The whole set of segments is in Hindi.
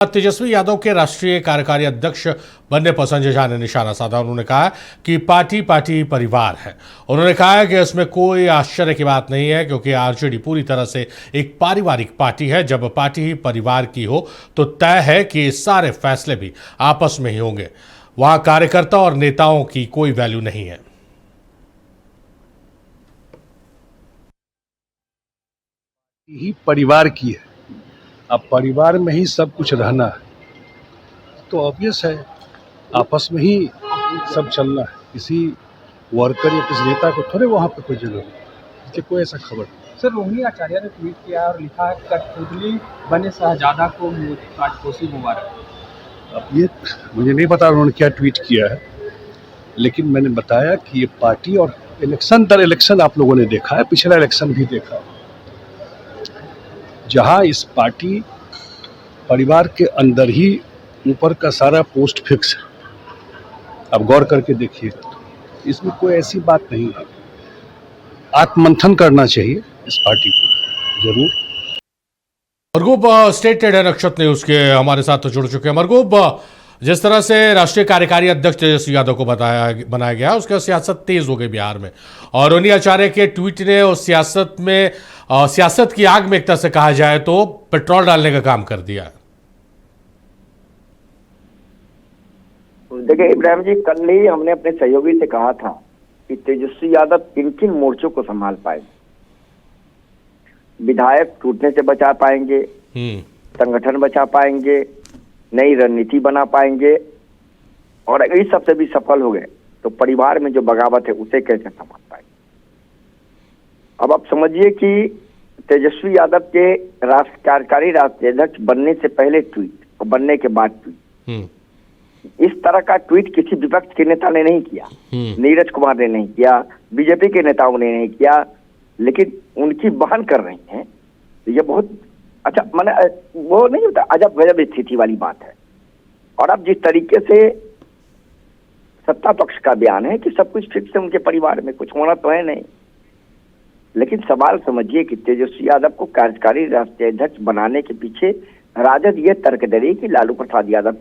तेजस्वी यादव के राष्ट्रीय कार्यकारी अध्यक्ष बनने पर संजय झा ने निशाना साधा। उन्होंने कहा कि पार्टी परिवार है। उन्होंने कहा कि इसमें कोई आश्चर्य की बात नहीं है, क्योंकि आरजेडी पूरी तरह से एक पारिवारिक पार्टी है। जब पार्टी ही परिवार की हो तो तय है कि सारे फैसले भी आपस में ही होंगे। वहां कार्यकर्ता और नेताओं की कोई वैल्यू नहीं है। ही परिवार की है। अब परिवार में ही सब कुछ रहना है तो ऑब्वियस है आपस में ही सब चलना है। किसी वर्कर या किसी नेता को थोड़े वहाँ पे कोई जगह नहीं, इसलिए कोई ऐसा खबर नहीं। सर, रोहिणी आचार्य ने ट्वीट किया और लिखा है कठपुतली बने शहजादा को ताजपोशी मुबारक। अब ये मुझे नहीं पता उन्होंने क्या ट्वीट किया है, लेकिन मैंने बताया कि ये पार्टी और इलेक्शन दर इलेक्शन आप लोगों ने देखा है, पिछला इलेक्शन भी देखा है, जहां इस पार्टी परिवार के अंदर ही ऊपर का सारा पोस्ट फिक्स है। अब गौर करके देखिए, इसमें कोई ऐसी बात नहीं है। आत्ममंथन करना चाहिए इस पार्टी को जरूर। मरगूब स्टेट ट्रेड नक्षत्र न्यूज के हमारे साथ तो जुड़ चुके हैं। मरगूब, जिस तरह से राष्ट्रीय कार्यकारी अध्यक्ष तेजस्वी यादव को बनाया गया, उसके सियासत तेज हो गई बिहार में, और रोहिणी आचार्य के ट्वीट ने उस सियासत की आग में एक तरह से कहा जाए तो पेट्रोल डालने का काम कर दिया। देखिए इब्राहिम जी, कल ही हमने अपने सहयोगी से कहा था कि तेजस्वी यादव किन किन मोर्चों को संभाल पाएंगे। विधायक टूटने से बचा पाएंगे, संगठन बचा पाएंगे, नई रणनीति बना पाएंगे, और अगर इस सबसे भी सफल हो गए तो परिवार में जो बगावत है उसे कैसे संभाल पाएंगे। अब आप समझिए कि तेजस्वी यादव के कार्यकारी राष्ट्रीय अध्यक्ष बनने से पहले ट्वीट और बनने के बाद ट्वीट, इस तरह का ट्वीट किसी विपक्ष के नेता ने नहीं किया। नीरज कुमार ने नहीं किया, बीजेपी के नेताओं ने नहीं किया, लेकिन उनकी बहन कर रही हैं। ये बहुत अच्छा, माने वो नहीं होता, अजब गजब स्थिति वाली बात है। और अब जिस तरीके से सत्ता पक्ष का बयान है कि सब कुछ ठीक से उनके परिवार में कुछ होना तो है नहीं, लेकिन सवाल समझिए कि तेजस्वी यादव को कार्यकारी राष्ट्रीय अध्यक्ष बनाने के पीछे राजद ये तर्क दे रही कि लालू प्रसाद यादव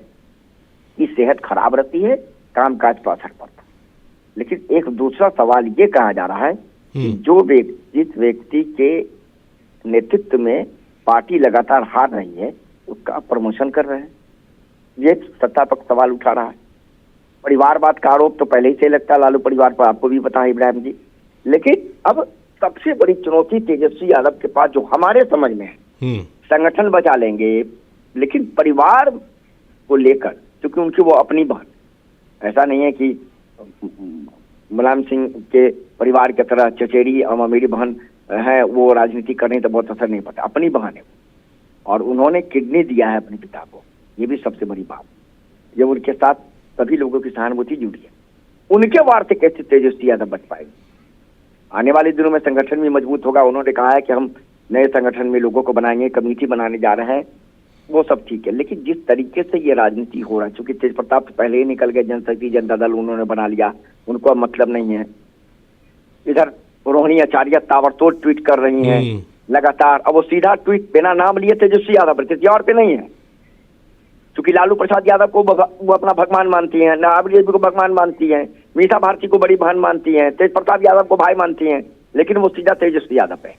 की सेहत खराब रहती है, कामकाज पर असर पड़ता है। लेकिन एक दूसरा सवाल ये कहा जा रहा है कि जिस व्यक्ति के नेतृत्व में पार्टी लगातार हार रही है उसका प्रमोशन कर रहे हैं। ये सत्ता पक्ष सवाल उठा रहा है। परिवारवाद का आरोप तो पहले ही से लगता है लालू परिवार पर, आपको भी पता है इब्राहिम जी। लेकिन अब सबसे बड़ी चुनौती तेजस्वी यादव के पास जो हमारे समझ में है, संगठन बचा लेंगे, लेकिन परिवार को लेकर, क्योंकि उनकी वो अपनी बहन, ऐसा नहीं है कि मुलायम सिंह के परिवार की तरह चचेरी और मेरी बहन है, वो राजनीति करने तो बहुत असर नहीं पड़ता, अपनी बहन है और उन्होंने किडनी दिया है अपने पिता को। ये भी सबसे बड़ी बात। जब उनके साथ सभी लोगों की सहानुभूति जुड़ी है, उनके वार से कैसे तेजस्वी यादव बच पाएंगे। आने वाले दिनों में संगठन भी मजबूत होगा। उन्होंने कहा है कि हम नए संगठन में लोगों को बनाएंगे, कमेटी बनाने जा रहे हैं, वो सब ठीक है। लेकिन जिस तरीके से ये राजनीति हो रहा है, चूंकि तेज प्रताप तो पहले ही निकल गए, जनशक्ति जनता दल उन्होंने बना लिया, उनको अब मतलब नहीं है। इधर रोहिणी आचार्य ताबड़तोड़ ट्वीट कर रही हैं लगातार। अब वो सीधा ट्वीट बिना नाम लिए तेजस्वी यादव पर, किसी और पे नहीं है। क्योंकि लालू प्रसाद यादव को वो अपना भगवान मानती हैं, नाबी को भगवान मानती हैं, मीसा भारती को बड़ी बहन मानती हैं, तेज प्रताप यादव को भाई मानती हैं, लेकिन वो सीधा तेजस्वी यादव है।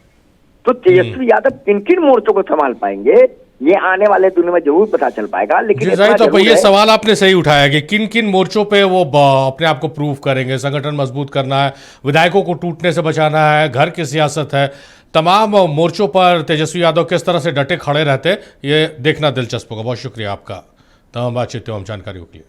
तो तेजस्वी यादव किन किन मोर्चों को संभाल पाएंगे ये आने वाले दिनों में जरूर पता चल पाएगा। लेकिन तो ये सवाल आपने सही उठाया कि किन किन मोर्चों पे वो अपने आप को प्रूव करेंगे। संगठन मजबूत करना है, विधायकों को टूटने से बचाना है, घर की सियासत है, तमाम मोर्चों पर तेजस्वी यादव किस तरह से डटे खड़े रहते, ये देखना दिलचस्प होगा। बहुत शुक्रिया आपका तमाम बातचीत एवं जानकारियों के लिए।